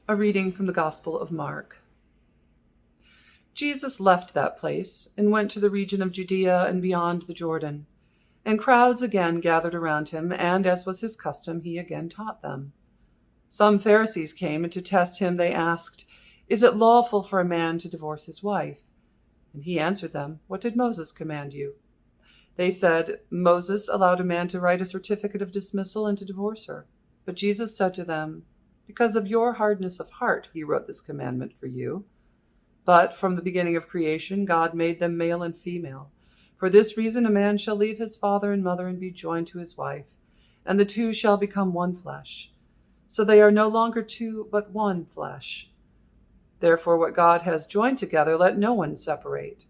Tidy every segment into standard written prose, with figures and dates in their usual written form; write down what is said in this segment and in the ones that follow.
A reading from the Gospel of Mark. Jesus left that place and went to the region of Judea and beyond the Jordan. And crowds again gathered around him, and as was his custom, he again taught them. Some Pharisees came, and to test him they asked, "Is it lawful for a man to divorce his wife?" And he answered them, "What did Moses command you?" They said, "Moses allowed a man to write a certificate of dismissal and to divorce her." But Jesus said to them, "Because of your hardness of heart, he wrote this commandment for you. But from the beginning of creation, God made them male and female. For this reason, a man shall leave his father and mother and be joined to his wife, and the two shall become one flesh. So they are no longer two, but one flesh. Therefore, what God has joined together, let no one separate."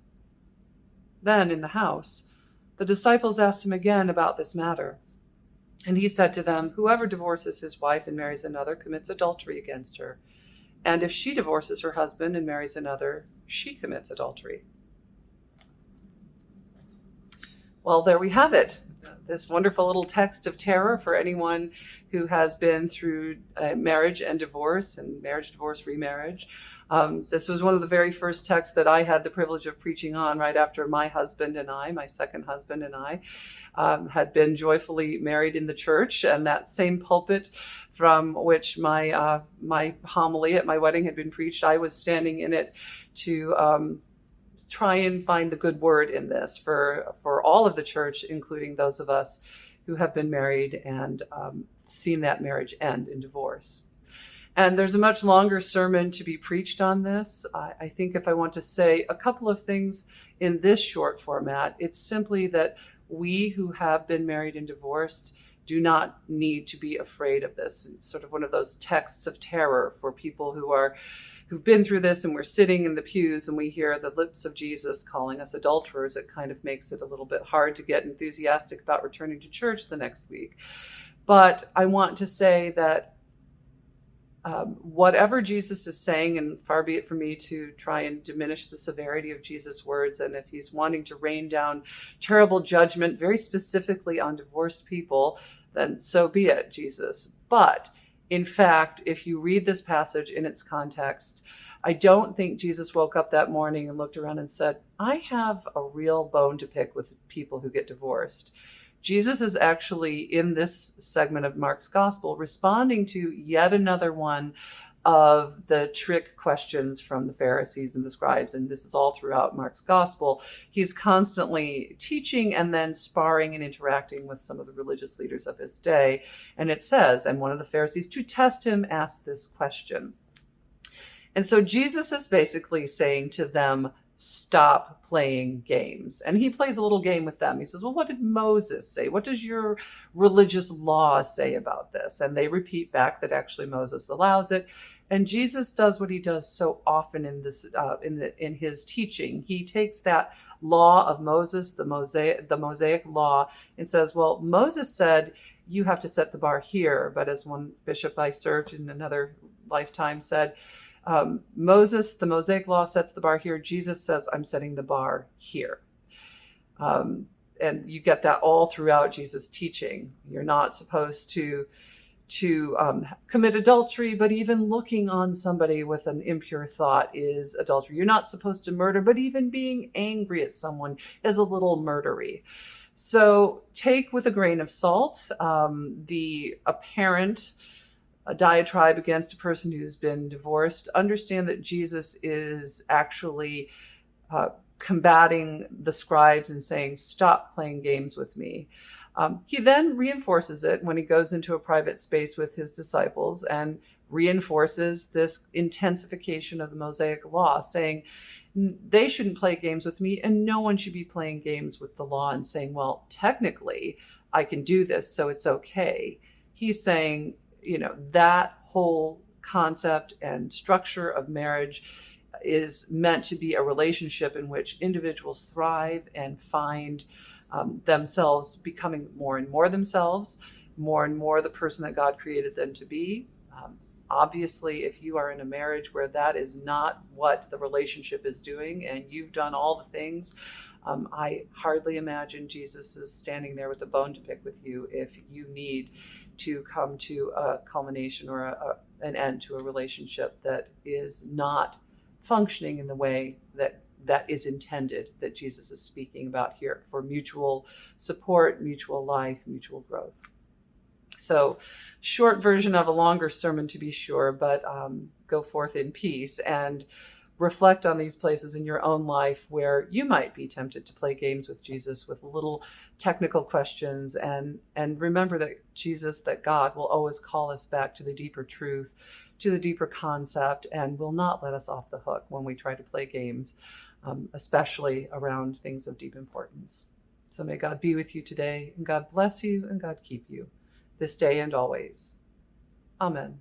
Then in the house, the disciples asked him again about this matter. And he said to them, "Whoever divorces his wife and marries another commits adultery against her. And if she divorces her husband and marries another, she commits adultery." Well, there we have it. This wonderful little text of terror for anyone who has been through marriage and divorce, and marriage, divorce, remarriage. This was one of the very first texts that I had the privilege of preaching on right after my husband and I, my second husband and I, had been joyfully married in the church. And that same pulpit from which my homily at my wedding had been preached, I was standing in it to try and find the good word in this for all of the church, including those of us who have been married and seen that marriage end in divorce. And there's a much longer sermon to be preached on this. I think if I want to say a couple of things in this short format, it's simply that we who have been married and divorced do not need to be afraid of this. It's sort of one of those texts of terror for people who've been through this, and we're sitting in the pews and we hear the lips of Jesus calling us adulterers. It kind of makes it a little bit hard to get enthusiastic about returning to church the next week. But I want to say that whatever Jesus is saying, and far be it from me to try and diminish the severity of Jesus' words, and if he's wanting to rain down terrible judgment very specifically on divorced people, then so be it, Jesus. But in fact, if you read this passage in its context, I don't think Jesus woke up that morning and looked around and said, "I have a real bone to pick with people who get divorced." Jesus is actually, in this segment of Mark's gospel, responding to yet another one of the trick questions from the Pharisees and the scribes. And this is all throughout Mark's gospel. He's constantly teaching and then sparring and interacting with some of the religious leaders of his day. And it says, and one of the Pharisees, to test him, asked this question. And so Jesus is basically saying to them, stop playing games. And he plays a little game with them. He says, "Well, what did Moses say? What does your religious law say about this?" And they repeat back that actually Moses allows it. And Jesus does what he does so often in this, in his teaching. He takes that law of Moses, the Mosaic Law, and says, "Well, Moses said you have to set the bar here." But as one bishop I served in another lifetime said, Moses, the Mosaic Law, sets the bar here. Jesus says, "I'm setting the bar here." And you get that all throughout Jesus' teaching. You're not supposed to commit adultery, but even looking on somebody with an impure thought is adultery. You're not supposed to murder, but even being angry at someone is a little murdery. So take with a grain of salt the apparent a diatribe against a person who's been divorced. Understand that Jesus is actually combating the scribes and saying, "Stop playing games with me." He then reinforces it when he goes into a private space with his disciples and reinforces this intensification of the Mosaic Law, saying they shouldn't play games with me, and no one should be playing games with the law and saying, "Well, technically I can do this, so it's okay." He's saying, that whole concept and structure of marriage is meant to be a relationship in which individuals thrive and find themselves becoming more and more themselves, more and more the person that God created them to be. Obviously, if you are in a marriage where that is not what the relationship is doing and you've done all the things, I hardly imagine Jesus is standing there with a bone to pick with you if you need to come to a culmination or an end to a relationship that is not functioning in the way that is intended, that Jesus is speaking about here, for mutual support, mutual life, mutual growth. So, short version of a longer sermon to be sure, but go forth in peace and reflect on these places in your own life where you might be tempted to play games with Jesus with little technical questions, and remember that God will always call us back to the deeper truth, to the deeper concept, and will not let us off the hook when we try to play games, especially around things of deep importance. So may God be with you today, and God bless you, and God keep you this day and always. Amen.